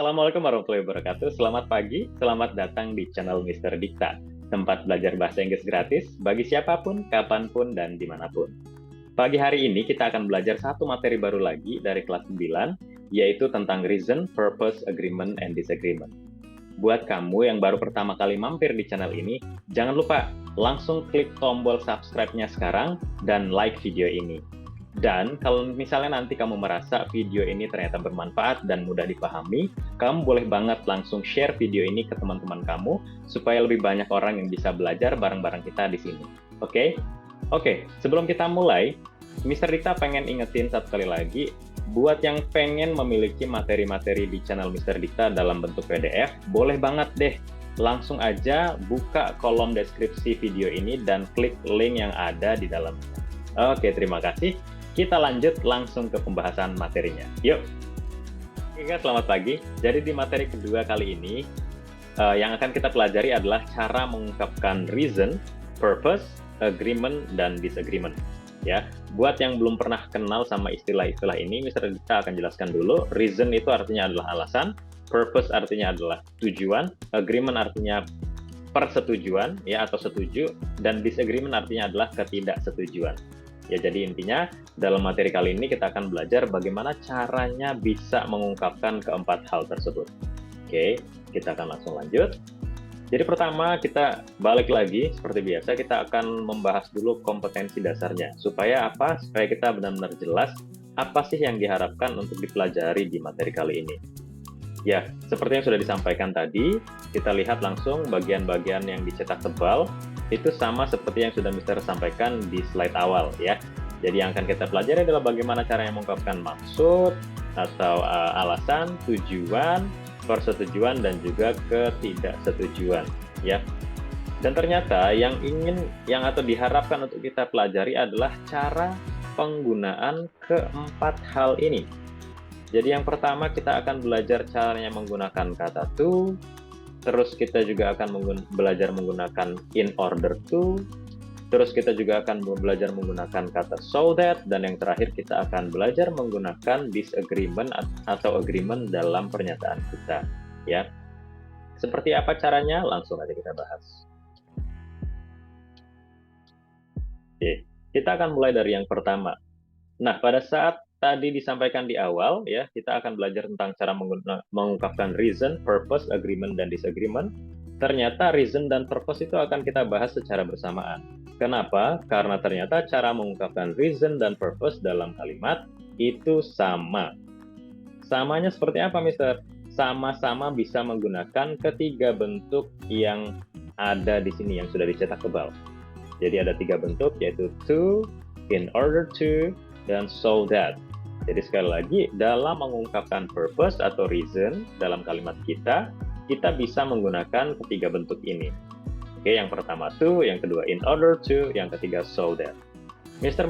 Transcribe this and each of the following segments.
Assalamualaikum warahmatullahi wabarakatuh. Selamat pagi, selamat datang di channel Mister Dikta, tempat belajar bahasa Inggris gratis bagi siapapun, kapanpun, dan dimanapun. Pagi hari ini kita akan belajar satu materi baru lagi dari kelas 9, yaitu tentang Reason, Purpose, Agreement, and Disagreement. Buat kamu yang baru pertama kali mampir di channel ini, jangan lupa langsung klik tombol subscribe-nya sekarang dan like video ini. Dan kalau misalnya nanti kamu merasa video ini ternyata bermanfaat dan mudah dipahami, kamu boleh banget langsung share video ini ke teman-teman kamu supaya lebih banyak orang yang bisa belajar bareng-bareng kita di sini. Oke? Oke, sebelum kita mulai, Mister Dikta pengen ingetin satu kali lagi, buat yang pengen memiliki materi-materi di channel Mister Dikta dalam bentuk PDF, boleh banget deh langsung aja buka kolom deskripsi video ini dan klik link yang ada di dalamnya. Oke, terima kasih. Kita lanjut langsung ke pembahasan materinya. Yuk! Oke, selamat pagi. Jadi di materi kedua kali ini, yang akan kita pelajari adalah cara mengungkapkan reason, purpose, agreement, dan disagreement. Ya, buat yang belum pernah kenal sama istilah-istilah ini, Mister Dikta akan jelaskan dulu. Reason itu artinya adalah alasan, purpose artinya adalah tujuan, agreement artinya persetujuan, ya, atau setuju, dan disagreement artinya adalah ketidaksetujuan. Ya, jadi intinya dalam materi kali ini kita akan belajar bagaimana caranya bisa mengungkapkan keempat hal tersebut. Oke, kita akan langsung lanjut. Jadi pertama kita balik lagi seperti biasa, kita akan membahas dulu kompetensi dasarnya. Supaya apa? Supaya kita benar-benar jelas apa sih yang diharapkan untuk dipelajari di materi kali ini. Ya, seperti yang sudah disampaikan tadi, kita lihat langsung bagian-bagian yang dicetak tebal itu sama seperti yang sudah Mister sampaikan di slide awal ya. Jadi yang akan kita pelajari adalah bagaimana caranya mengungkapkan maksud atau alasan, tujuan, persetujuan, dan juga ketidaksetujuan ya. Dan ternyata yang atau diharapkan untuk kita pelajari adalah cara penggunaan keempat hal ini. Jadi yang pertama kita akan belajar caranya menggunakan kata to, terus kita juga akan belajar menggunakan in order to, terus kita juga akan belajar menggunakan kata so that, dan yang terakhir kita akan belajar menggunakan disagreement atau agreement dalam pernyataan kita. Ya, seperti apa caranya? Langsung aja kita bahas. Oke, kita akan mulai dari yang pertama. Nah, pada saat tadi disampaikan di awal, ya, kita akan belajar tentang cara mengungkapkan reason, purpose, agreement, dan disagreement. Ternyata reason dan purpose itu akan kita bahas secara bersamaan. Kenapa? Karena ternyata cara mengungkapkan reason dan purpose dalam kalimat itu sama. Samanya seperti apa, Mister? Sama-sama bisa menggunakan ketiga bentuk yang ada di sini yang sudah dicetak tebal. Jadi ada tiga bentuk, yaitu to, in order to, dan so that. Jadi sekali lagi, dalam mengungkapkan purpose atau reason dalam kalimat kita bisa menggunakan ketiga bentuk ini. Oke, yang pertama to, yang kedua in order to, yang ketiga so that. Mister,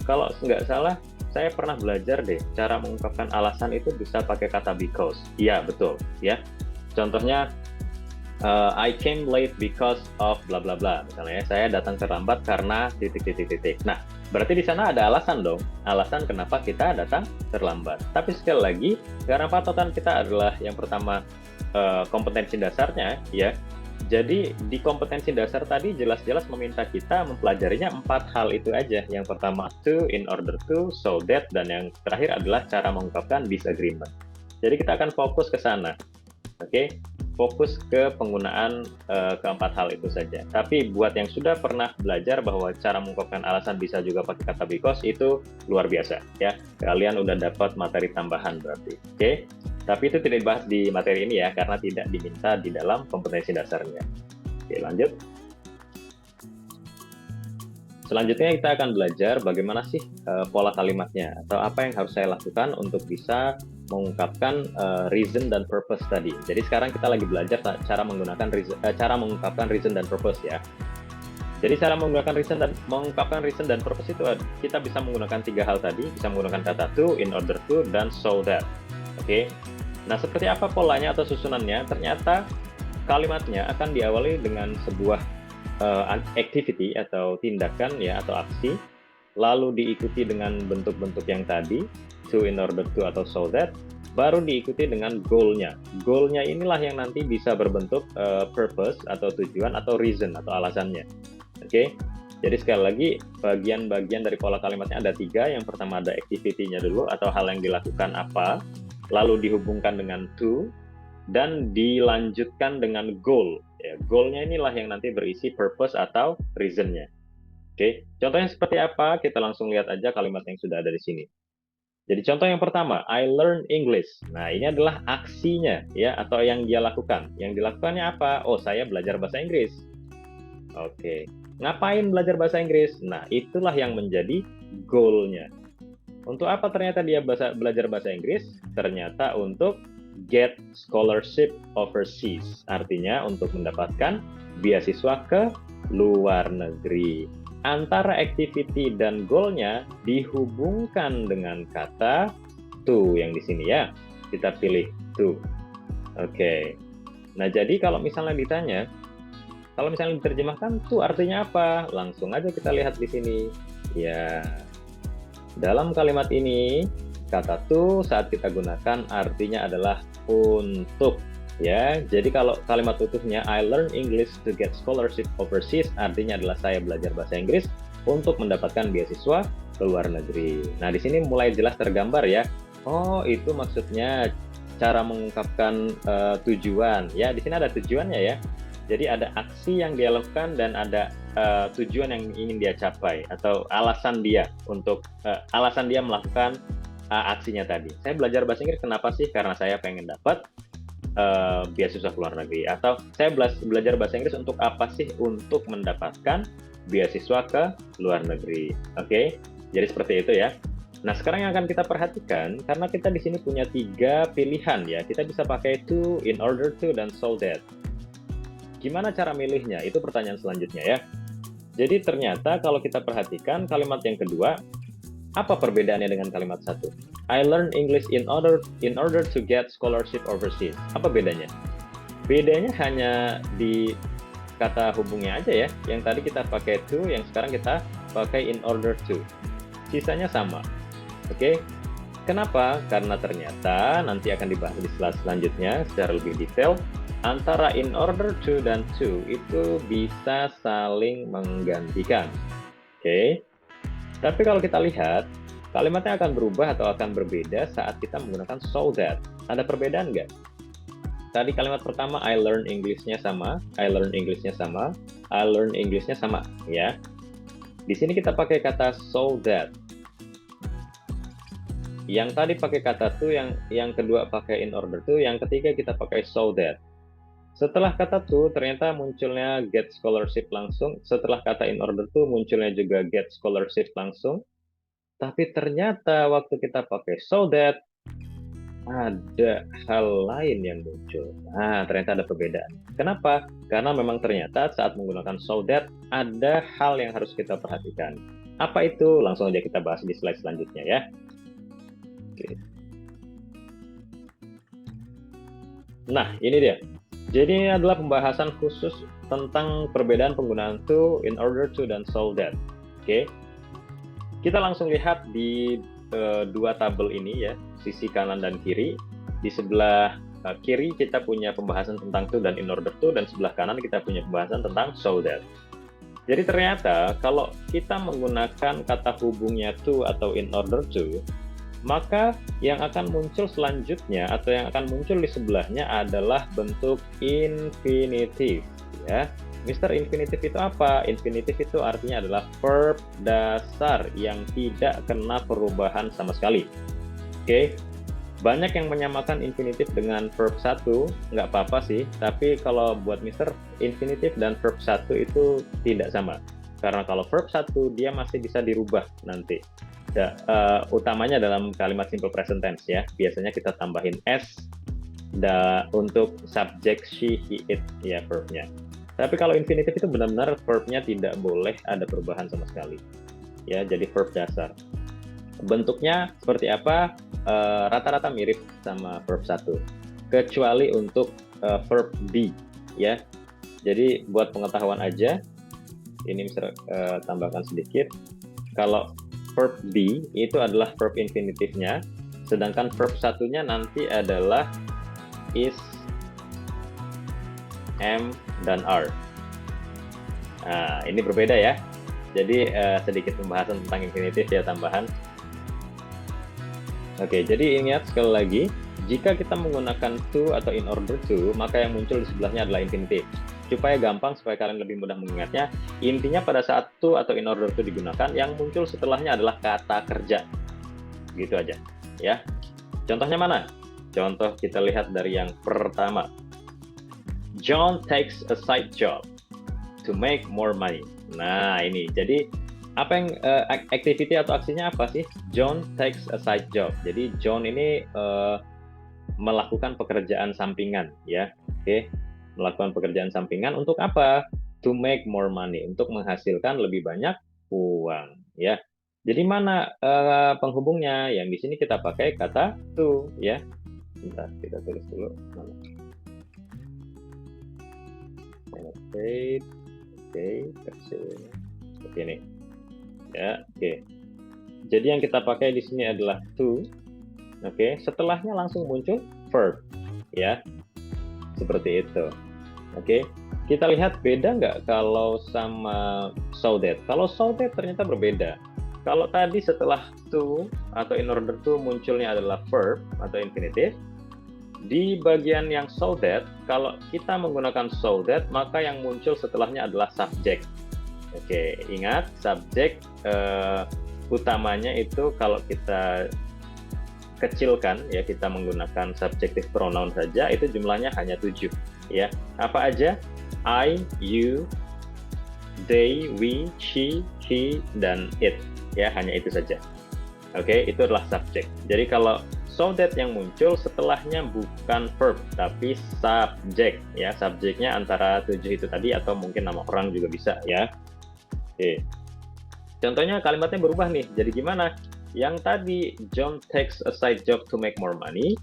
kalau nggak salah, saya pernah belajar deh, cara mengungkapkan alasan itu bisa pakai kata because. Iya, betul. Ya. Contohnya, I came late because of bla bla bla. Misalnya, saya datang terlambat karena titik. Nah, berarti di sana ada alasan dong, alasan kenapa kita datang terlambat. Tapi sekali lagi, karena patokan kita adalah yang pertama kompetensi dasarnya, ya. Jadi di kompetensi dasar tadi jelas-jelas meminta kita mempelajarinya empat hal itu aja. Yang pertama to, in order to, so that, dan yang terakhir adalah cara mengungkapkan disagreement. Jadi kita akan fokus ke sana, oke? Fokus ke penggunaan keempat hal itu saja. Tapi buat yang sudah pernah belajar bahwa cara mengungkapkan alasan bisa juga pakai kata because, itu luar biasa ya. Kalian udah dapat materi tambahan berarti. Oke? Tapi itu tidak dibahas di materi ini ya, karena tidak diminta di dalam kompetensi dasarnya. Oke, lanjut. Selanjutnya kita akan belajar bagaimana sih pola kalimatnya, atau apa yang harus saya lakukan untuk bisa mengungkapkan reason dan purpose tadi. Jadi sekarang kita lagi belajar cara mengungkapkan reason dan purpose ya. Jadi cara mengungkapkan reason dan purpose itu kita bisa menggunakan tiga hal tadi, bisa menggunakan kata to, in order to, dan so that. Oke. Nah, seperti apa polanya atau susunannya? Ternyata kalimatnya akan diawali dengan sebuah activity atau tindakan ya, atau aksi, lalu diikuti dengan bentuk-bentuk yang tadi, to, in order to, atau so that, baru diikuti dengan goal-nya. Goal-nya inilah yang nanti bisa berbentuk purpose atau tujuan atau reason atau alasannya. Oke, jadi sekali lagi bagian-bagian dari pola kalimatnya ada 3. Yang pertama ada activity-nya dulu atau hal yang dilakukan apa, lalu dihubungkan dengan to, dan dilanjutkan dengan goal. Ya, goal-nya inilah yang nanti berisi purpose atau reason-nya. Oke, contohnya seperti apa? Kita langsung lihat aja kalimat yang sudah ada di sini. Jadi contoh yang pertama, I learn English. Nah, ini adalah aksinya ya atau yang dia lakukan. Yang dilakukannya apa? Oh, saya belajar bahasa Inggris. Oke. Ngapain belajar bahasa Inggris? Nah, itulah yang menjadi goal-nya. Untuk apa ternyata dia belajar bahasa Inggris? Ternyata untuk get scholarship overseas. Artinya untuk mendapatkan beasiswa ke luar negeri. Antara activity dan goal-nya dihubungkan dengan kata to yang di sini ya. Kita pilih to. Oke. Nah, jadi kalau misalnya ditanya, kalau misalnya diterjemahkan to artinya apa? Langsung aja kita lihat di sini. Ya. Dalam kalimat ini, kata to saat kita gunakan artinya adalah untuk. Ya, jadi kalau kalimat utuhnya I learn English to get scholarship overseas artinya adalah saya belajar bahasa Inggris untuk mendapatkan beasiswa ke luar negeri. Nah, di sini mulai jelas tergambar ya. Oh, itu maksudnya cara mengungkapkan tujuan. Ya, di sini ada tujuannya ya. Jadi ada aksi yang dia lakukan dan ada tujuan yang ingin dia capai atau alasan dia untuk alasan dia melakukan aksinya tadi. Saya belajar bahasa Inggris kenapa sih? Karena saya pengen dapat beasiswa ke luar negeri, atau saya belajar bahasa Inggris untuk apa sih? Untuk mendapatkan beasiswa ke luar negeri. Oke, jadi seperti itu ya. Nah, sekarang yang akan kita perhatikan, karena kita di sini punya 3 pilihan ya, kita bisa pakai to, in order to, dan so that. Gimana cara milihnya? Itu pertanyaan selanjutnya ya. Jadi ternyata kalau kita perhatikan kalimat yang kedua, apa perbedaannya dengan kalimat 1? I learn English in order to get scholarship overseas. Apa bedanya? Bedanya hanya di kata hubungnya aja ya. Yang tadi kita pakai to, yang sekarang kita pakai in order to. Sisanya sama. Oke? Kenapa? Karena ternyata nanti akan dibahas di slide selanjutnya secara lebih detail. Antara in order to dan to itu bisa saling menggantikan. Oke? Tapi kalau kita lihat, kalimatnya akan berubah atau akan berbeda saat kita menggunakan so that. Ada perbedaan nggak? Tadi kalimat pertama, I learn English-nya sama, I learn English-nya sama, I learn English-nya sama, ya. Di sini kita pakai kata so that. Yang tadi pakai kata to, yang kedua pakai in order to, yang ketiga kita pakai so that. Setelah kata to, ternyata munculnya get scholarship langsung. Setelah kata in order to, munculnya juga get scholarship langsung. Tapi ternyata waktu kita pakai so that, ada hal lain yang muncul. Nah, ternyata ada perbedaan. Kenapa? Karena memang ternyata saat menggunakan so that, ada hal yang harus kita perhatikan. Apa itu? Langsung aja kita bahas di slide selanjutnya ya. Oke. Nah, ini dia. Jadi ini adalah pembahasan khusus tentang perbedaan penggunaan to, in order to, dan so that. Oke, kita langsung lihat di 2 tabel ini ya, sisi kanan dan kiri. Di sebelah kiri kita punya pembahasan tentang to dan in order to, dan sebelah kanan kita punya pembahasan tentang so that. Jadi ternyata kalau kita menggunakan kata hubungnya to atau in order to, maka yang akan muncul selanjutnya atau yang akan muncul di sebelahnya adalah bentuk infinitif ya. Mr. Infinitif itu apa? Infinitif itu artinya adalah verb dasar yang tidak kena perubahan sama sekali. Oke, banyak yang menyamakan infinitif dengan verb 1, nggak apa-apa sih, tapi kalau buat Mr. Infinitif dan verb 1 itu tidak sama. Karena kalau verb 1 dia masih bisa dirubah nanti. Utamanya dalam kalimat simple present tense ya, biasanya kita tambahin s untuk subjek she, he, it ya verbnya. Tapi kalau infinitif itu benar-benar verbnya tidak boleh ada perubahan sama sekali ya, jadi verb dasar. Bentuknya seperti apa? Rata-rata mirip sama verb 1 kecuali untuk verb be ya. Jadi buat pengetahuan aja, ini bisa tambahkan sedikit. Kalau verb be itu adalah verb infinitifnya, Sedangkan verb satunya nanti adalah is, am, dan are. Nah, ini berbeda ya. Jadi sedikit pembahasan tentang infinitif ya tambahan. Oke, jadi ingat sekali lagi, jika kita menggunakan to atau in order to, maka yang muncul di sebelahnya adalah infinitif. Supaya gampang, supaya kalian lebih mudah mengingatnya, intinya pada saat to atau in order to digunakan, yang muncul setelahnya adalah kata kerja. Gitu aja, ya. Contohnya mana? Contoh kita lihat dari yang pertama. John takes a side job to make more money. Nah, ini. Jadi, apa yang activity atau aksinya apa sih? John takes a side job. Jadi, John ini melakukan pekerjaan sampingan, ya. Oke, melakukan pekerjaan sampingan untuk apa? To make more money, untuk menghasilkan lebih banyak uang, ya. Jadi mana penghubungnya? Yang di sini kita pakai kata to, ya. Bentar, kita tulis dulu. Oke, kecilnya seperti ini. Ya, oke. Jadi yang kita pakai di sini adalah to. Oke, setelahnya langsung muncul verb, ya, seperti itu. Oke, kita lihat beda nggak kalau sama so that? Kalau so that ternyata berbeda. Kalau tadi setelah to atau in order to munculnya adalah verb atau infinitif, di bagian yang so that, kalau kita menggunakan so that, maka yang muncul setelahnya adalah subjek. Oke, ingat subjek utamanya itu kalau kita kecilkan, ya, kita menggunakan subjective pronoun saja, itu jumlahnya hanya 7, ya. Apa aja? I, you, they, we, she, he, dan it, ya, hanya itu saja. Oke, itu adalah subjek. Jadi kalau so that yang muncul setelahnya bukan verb tapi subjek, ya. Subjeknya antara 7 itu tadi atau mungkin nama orang juga bisa, ya. Oke. Contohnya kalimatnya berubah nih. Jadi gimana? Yang tadi John takes a side job to make more money,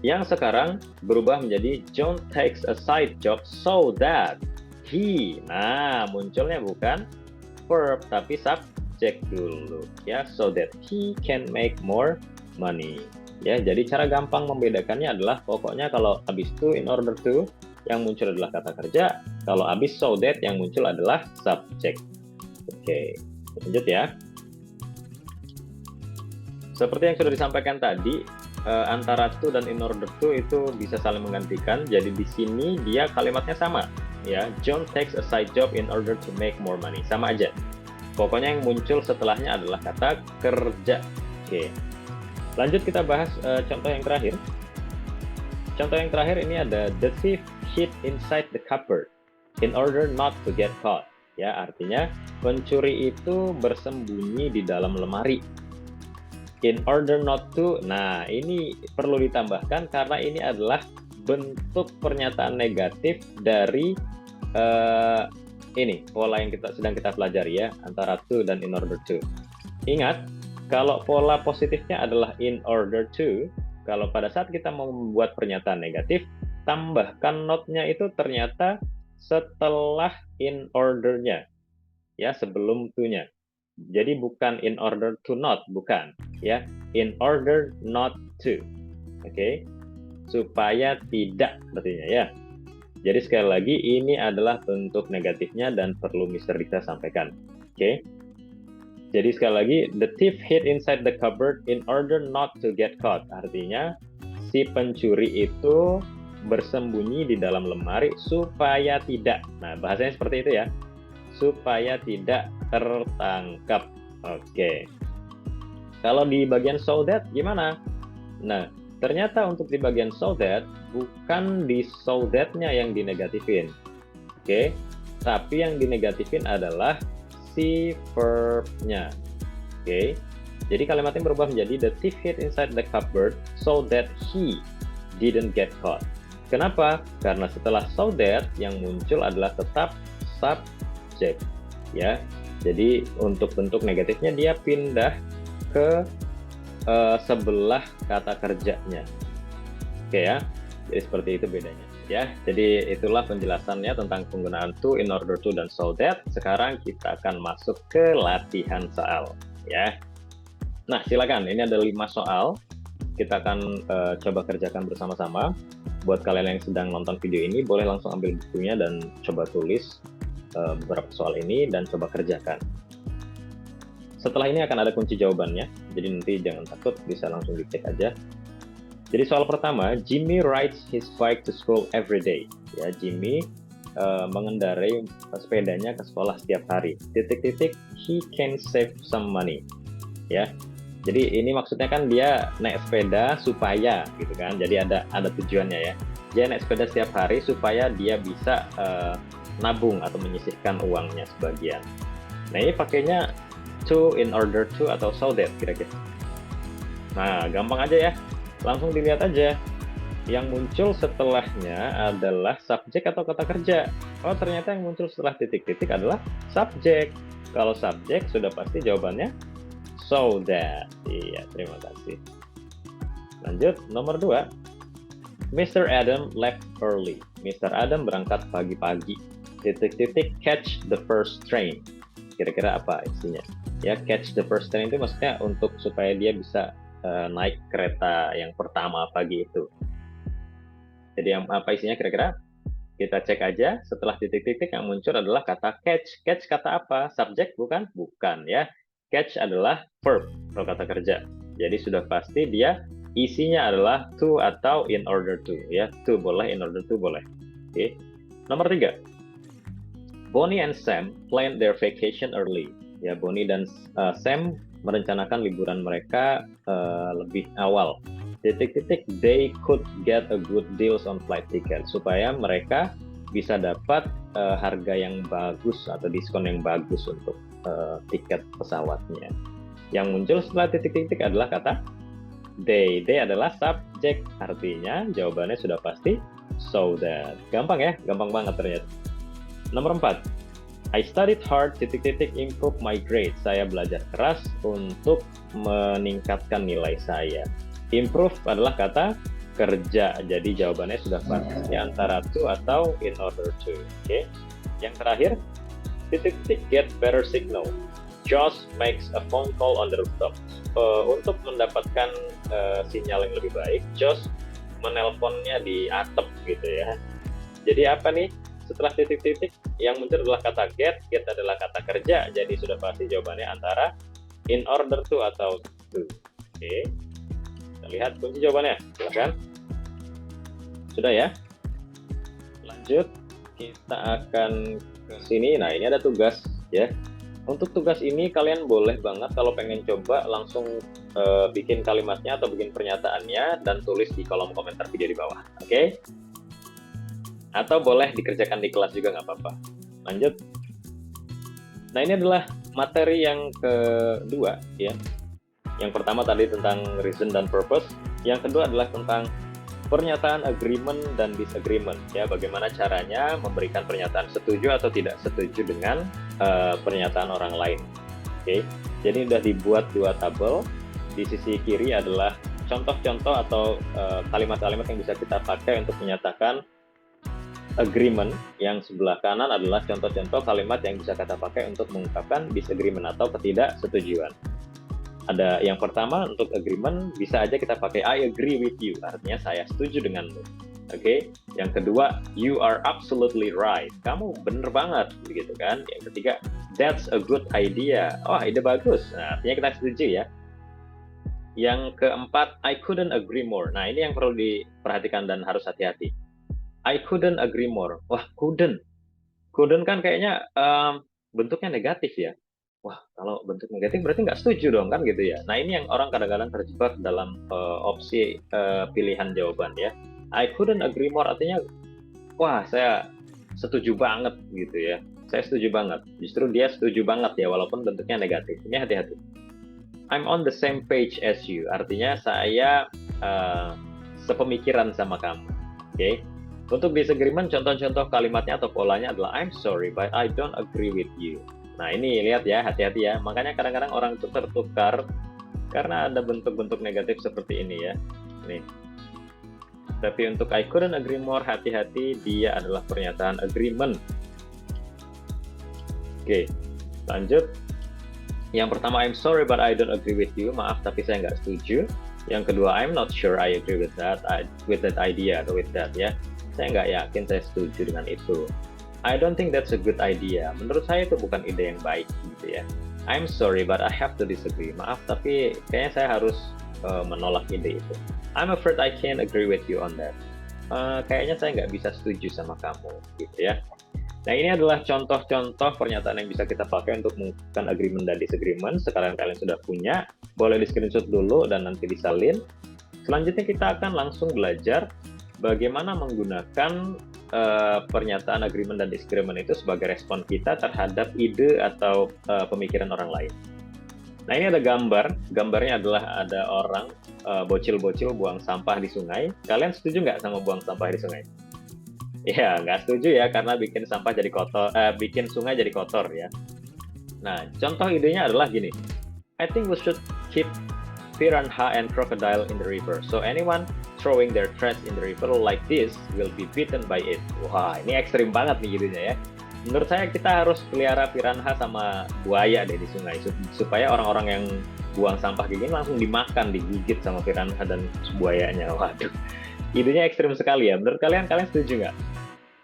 yang sekarang berubah menjadi John takes a side job so that he. Nah, munculnya bukan verb tapi subjek dulu, ya, so that he can make more money. Ya, jadi cara gampang membedakannya adalah pokoknya kalau habis to, in order to, yang muncul adalah kata kerja. Kalau habis so that, yang muncul adalah subjek. Oke, lanjut ya. Seperti yang sudah disampaikan tadi, antara to dan in order to itu bisa saling menggantikan. Jadi di sini dia kalimatnya sama, ya. John takes a side job in order to make more money. Sama aja. Pokoknya yang muncul setelahnya adalah kata kerja. Oke. Lanjut kita bahas contoh yang terakhir. Contoh yang terakhir ini ada the thief hid inside the cupboard in order not to get caught. Ya, artinya pencuri itu bersembunyi di dalam lemari. In order not to, nah ini perlu ditambahkan karena ini adalah bentuk pernyataan negatif dari ini pola yang sedang kita pelajari, ya, antara to dan in order to. Ingat, kalau pola positifnya adalah in order to, kalau pada saat kita mau membuat pernyataan negatif, tambahkan not-nya itu ternyata setelah in order-nya, ya, sebelum to-nya. Jadi bukan in order to not, bukan, ya, in order not to. Oke, supaya tidak artinya, ya. Jadi sekali lagi ini adalah bentuk negatifnya dan perlu Mr. Dikta sampaikan. Oke. Jadi sekali lagi, the thief hid inside the cupboard in order not to get caught. Artinya si pencuri itu bersembunyi di dalam lemari supaya tidak. Nah, bahasanya seperti itu, ya. Supaya tidak tertangkap. Oke. Kalau di bagian so that gimana? Nah, ternyata untuk di bagian so that bukan di so that-nya yang dinegatifin. Oke. Tapi yang dinegatifin adalah si verb-nya. Oke. Jadi kalimatnya berubah menjadi the thief hid inside the cupboard so that he didn't get caught. Kenapa? Karena setelah so that yang muncul adalah tetap subjek, ya. Jadi untuk bentuk negatifnya dia pindah ke sebelah kata kerjanya. Oke, ya. Jadi seperti itu bedanya, ya. Jadi itulah penjelasannya tentang penggunaan to, in order to, dan so that. Sekarang kita akan masuk ke latihan soal, ya. Nah, silakan. Ini ada 5 soal. kita akan coba kerjakan bersama-sama. Buat kalian yang sedang nonton video ini, boleh langsung ambil bukunya dan coba tulis beberapa soal ini dan coba kerjakan. Setelah ini akan ada kunci jawabannya, jadi nanti jangan takut, bisa langsung dicek aja. Jadi soal pertama, Jimmy rides his bike to school every day. Ya, Jimmy mengendarai sepedanya ke sekolah setiap hari. Titik-titik, he can save some money. Ya, jadi ini maksudnya kan dia naik sepeda supaya, gitu kan? Jadi ada tujuannya ya. Dia naik sepeda setiap hari supaya dia bisa nabung atau menyisihkan uangnya sebagian. Nah ini pakainya to, in order to, atau so that kira-kira. Nah gampang aja ya, langsung dilihat aja. Yang muncul setelahnya adalah subjek atau kata kerja. Oh ternyata yang muncul setelah titik-titik adalah subjek. Kalau subjek sudah pasti jawabannya so that. Iya, terima kasih. Lanjut, nomor 2. Mr. Adam left early. Mr. Adam berangkat pagi-pagi. Titik-titik, catch the first train. Kira-kira apa isinya? Ya, catch the first train itu maksudnya untuk supaya dia bisa naik kereta yang pertama pagi itu. Jadi apa isinya kira-kira? Kita cek aja. Setelah titik-titik yang muncul adalah kata catch. Catch kata apa? Subjek bukan? Bukan ya. Catch adalah verb atau kata kerja. Jadi sudah pasti dia isinya adalah to atau in order to ya. To boleh, in order to boleh. Oke. Nomor 3. Bonnie and Sam planned their vacation early. Ya, Bonnie dan Sam merencanakan liburan mereka lebih awal. Titik-titik, they could get a good deals on flight ticket, supaya mereka bisa dapat harga yang bagus atau diskon yang bagus untuk tiket pesawatnya. Yang muncul setelah titik-titik adalah kata they. They adalah subjek, artinya jawabannya sudah pasti so that. Gampang ya, gampang banget ternyata. Nomor 4. I studied hard, titik-titik, improve my grade. Saya belajar keras untuk meningkatkan nilai saya. Improve adalah kata kerja, jadi jawabannya sudah pasti antara to atau in order to. Oke. Yang terakhir, titik-titik, get better signal. Josh makes a phone call on the rooftop. Untuk mendapatkan sinyal yang lebih baik, Josh menelponnya di atap gitu ya. Jadi apa nih? Setelah titik-titik yang muncul adalah kata get adalah kata kerja, jadi sudah pasti jawabannya antara in order to atau to. Oke. Kita lihat kunci jawabannya, silakan. Sudah ya? Lanjut, kita akan ke sini. Nah, ini ada tugas ya. Untuk tugas ini kalian boleh banget kalau pengen coba langsung bikin kalimatnya atau bikin pernyataannya dan tulis di kolom komentar video di bawah. Oke? Atau boleh dikerjakan di kelas juga nggak apa-apa. Lanjut. Nah, ini adalah materi yang kedua ya. Yang pertama tadi tentang reason dan purpose. Yang kedua adalah tentang pernyataan agreement dan disagreement. Ya, bagaimana caranya memberikan pernyataan setuju atau tidak setuju dengan pernyataan orang lain. Oke, jadi sudah dibuat 2 tabel. Di sisi kiri adalah contoh-contoh atau kalimat-kalimat yang bisa kita pakai untuk menyatakan agreement. Yang sebelah kanan adalah contoh-contoh kalimat yang bisa kita pakai untuk mengungkapkan disagreement atau ketidaksetujuan. Ada yang pertama untuk agreement, bisa aja kita pakai I agree with you, artinya saya setuju denganmu. Oke. Yang kedua, you are absolutely right, kamu bener banget, begitu kan. Yang ketiga, that's a good idea, oh ide bagus, nah, artinya kita setuju ya. Yang keempat, I couldn't agree more. Nah ini yang perlu diperhatikan dan harus hati-hati. I couldn't agree more. Wah, couldn't kan kayaknya bentuknya negatif ya. Wah, kalau bentuk negatif berarti nggak setuju dong kan gitu ya. Nah ini yang orang kadang-kadang terjebak dalam opsi pilihan jawaban ya. I couldn't agree more artinya, wah saya setuju banget gitu ya. Saya setuju banget. Justru dia setuju banget ya walaupun bentuknya negatif. Ini hati-hati. I'm on the same page as you. Artinya saya sepemikiran sama kamu. Oke. Untuk disagreement, contoh-contoh kalimatnya atau polanya adalah I'm sorry but I don't agree with you. Nah ini lihat ya, hati-hati ya. Makanya kadang-kadang orang itu tertukar karena ada bentuk-bentuk negatif seperti ini ya. Nih. Tapi untuk I couldn't agree more, hati-hati, dia adalah pernyataan agreement. Oke, lanjut. Yang pertama, I'm sorry but I don't agree with you. Maaf tapi saya nggak setuju. Yang kedua, I'm not sure I agree with that idea atau with that ya. Saya nggak yakin saya setuju dengan itu. I don't think that's a good idea. Menurut saya itu bukan ide yang baik gitu ya. I'm sorry but I have to disagree. Maaf tapi kayaknya saya harus menolak ide itu. I'm afraid I can't agree with you on that. Kayaknya saya nggak bisa setuju sama kamu gitu ya. Nah ini adalah contoh-contoh pernyataan yang bisa kita pakai untuk mengungkapkan agreement dan disagreement. Sekarang kalian sudah punya, boleh di screenshot dulu dan nanti disalin. Selanjutnya kita akan langsung belajar bagaimana menggunakan pernyataan agreement dan disagreement itu sebagai respon kita terhadap ide atau pemikiran orang lain. Nah ini ada gambarnya adalah ada orang bocil-bocil buang sampah di sungai. Kalian setuju nggak sama buang sampah di sungai? Ya, nggak setuju ya, karena bikin sampah jadi kotor, bikin sungai jadi kotor ya. Nah, contoh idenya adalah gini. I think we should keep piranha and crocodile in the river. So anyone throwing their trash in the river like this will be bitten by it. Wah, ini ekstrim banget nih idenya ya. Menurut saya kita harus pelihara piranha sama buaya deh di sungai supaya orang-orang yang buang sampah kayak gini langsung dimakan, digigit sama piranha dan buayanya. Waduh, idenya ekstrim sekali ya. Menurut kalian setuju nggak?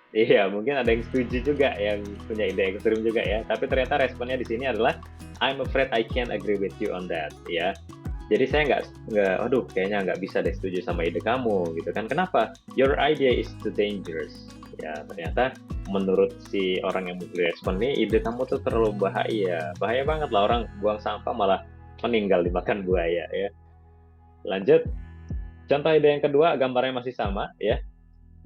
Iya, mungkin ada yang setuju juga, yang punya ide ekstrim juga ya. Tapi ternyata responnya di sini adalah I'm afraid I can't agree with you on that ya. Jadi saya kayaknya nggak bisa deh setuju sama ide kamu gitu kan. Kenapa? Your idea is too dangerous. Ya, ternyata menurut si orang yang memberi respon ini, ide kamu tuh terlalu bahaya. Bahaya banget lah, orang buang sampah malah meninggal dimakan buaya ya. Lanjut. Contoh ide yang kedua, gambarnya masih sama ya.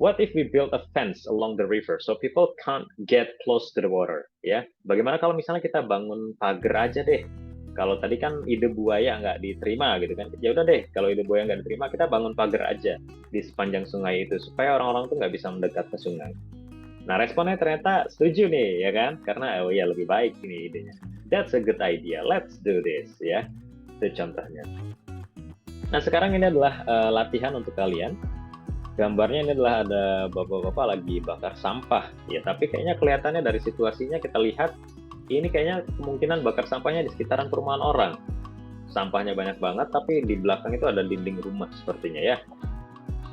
What if we build a fence along the river so people can't get close to the water? Ya, bagaimana kalau misalnya kita bangun pagar aja deh? Kalau tadi kan ide buaya nggak diterima gitu kan, ya udah deh, kalau ide buaya nggak diterima, kita bangun pagar aja di sepanjang sungai itu supaya orang-orang tuh nggak bisa mendekat ke sungai. Nah, responnya ternyata setuju nih, ya kan? Karena oh ya lebih baik ini idenya. That's a good idea. Let's do this, ya. Itu contohnya. Nah, sekarang ini adalah latihan untuk kalian. Gambarnya ini adalah ada bapak-bapak lagi bakar sampah, ya. Tapi kayaknya kelihatannya dari situasinya kita lihat ini kayaknya kemungkinan bakar sampahnya di sekitaran perumahan orang. Sampahnya banyak banget, tapi di belakang itu ada dinding rumah sepertinya ya.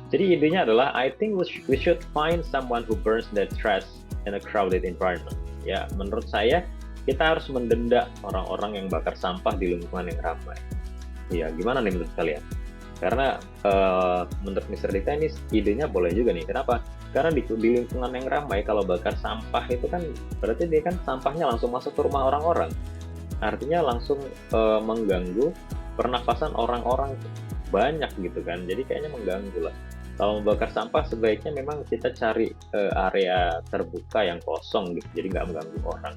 Jadi idenya adalah I think we should find someone who burns their trash in a crowded environment. Ya, menurut saya kita harus mendenda orang-orang yang bakar sampah di lingkungan yang ramai. Ya, gimana nih menurut kalian? Karena menurut Mr. Dikta ini idenya boleh juga nih. Kenapa? Karena di lingkungan yang ramai kalau bakar sampah itu kan berarti dia kan sampahnya langsung masuk ke rumah orang-orang. Artinya langsung mengganggu pernafasan orang-orang banyak gitu kan. Jadi kayaknya mengganggu lah. Kalau membakar sampah sebaiknya memang kita cari area terbuka yang kosong gitu. Jadi nggak mengganggu orang.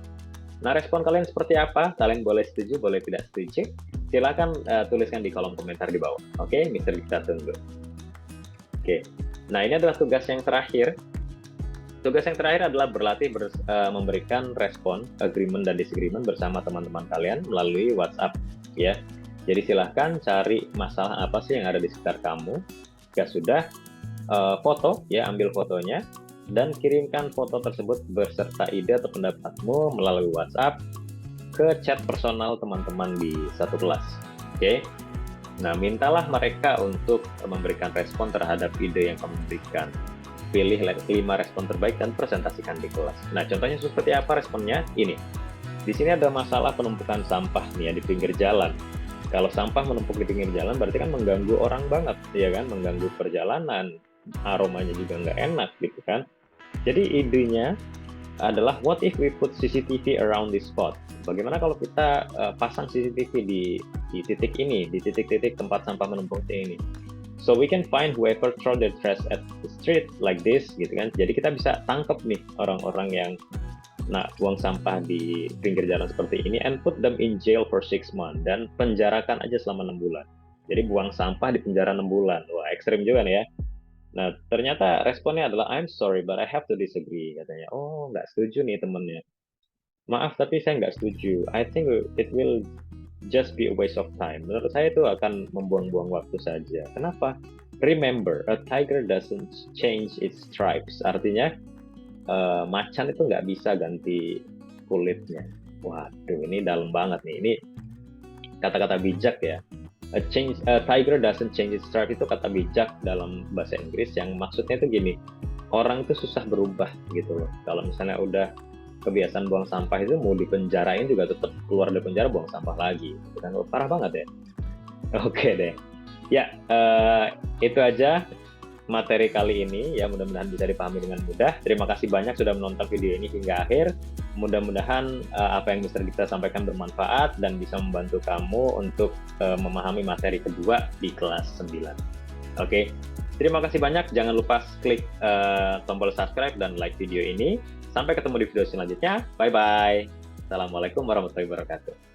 Nah, respon kalian seperti apa? Kalian boleh setuju, boleh tidak setuju. Silakan tuliskan di kolom komentar di bawah. Oke, Mr. Dikta tunggu. Oke. Nah, ini adalah tugas yang terakhir. Tugas yang terakhir adalah berlatih memberikan respon, agreement dan disagreement bersama teman-teman kalian melalui WhatsApp ya. Jadi silahkan cari masalah apa sih yang ada di sekitar kamu. Jika sudah, foto ya, ambil fotonya dan kirimkan foto tersebut beserta ide atau pendapatmu melalui WhatsApp ke chat personal teman-teman di satu kelas. Oke. Nah, mintalah mereka untuk memberikan respon terhadap ide yang kamu berikan. Pilih 5 respon terbaik dan presentasikan di kelas. Nah, contohnya seperti apa responnya? Ini. Di sini ada masalah penumpukan sampah nih ya di pinggir jalan. Kalau sampah menumpuk di pinggir jalan berarti kan mengganggu orang banget, ya kan? Mengganggu perjalanan, aromanya juga nggak enak gitu kan. Jadi idenya adalah what if we put CCTV around this spot? Bagaimana kalau kita pasang CCTV di titik ini, di titik-titik tempat sampah menumpuk ini. So we can find whoever throw their trash at the street like this, gitu kan. Jadi kita bisa tangkap nih orang-orang yang buang sampah di pinggir jalan seperti ini and put them in jail for 6 months dan penjarakan aja selama 6 bulan. Jadi buang sampah di penjara 6 bulan. Wah, ekstrim juga nih ya. Nah, ternyata responnya adalah I'm sorry but I have to disagree katanya. Oh, nggak setuju nih temennya. Maaf tapi saya nggak setuju. I think it will just be a waste of time. Menurut saya itu akan membuang-buang waktu saja. Kenapa? Remember, a tiger doesn't change its stripes. Artinya macan itu nggak bisa ganti kulitnya. Waduh, ini dalam banget nih. Ini kata-kata bijak ya. A tiger doesn't change its stripe itu kata bijak dalam bahasa Inggris yang maksudnya itu gini, orang itu susah berubah gitu loh. Kalau misalnya udah kebiasaan buang sampah itu mau dipenjarain juga tetap keluar dari penjara buang sampah lagi. Kan parah banget ya. Oke deh. Ya, itu aja materi kali ini ya, mudah-mudahan bisa dipahami dengan mudah. Terima kasih banyak sudah menonton video ini hingga akhir. Mudah-mudahan apa yang Mister Dikta sampaikan bermanfaat dan bisa membantu kamu untuk memahami materi kedua di kelas 9. Oke, terima kasih banyak. Jangan lupa klik tombol subscribe dan like video ini. Sampai ketemu di video selanjutnya. Bye-bye. Assalamualaikum warahmatullahi wabarakatuh.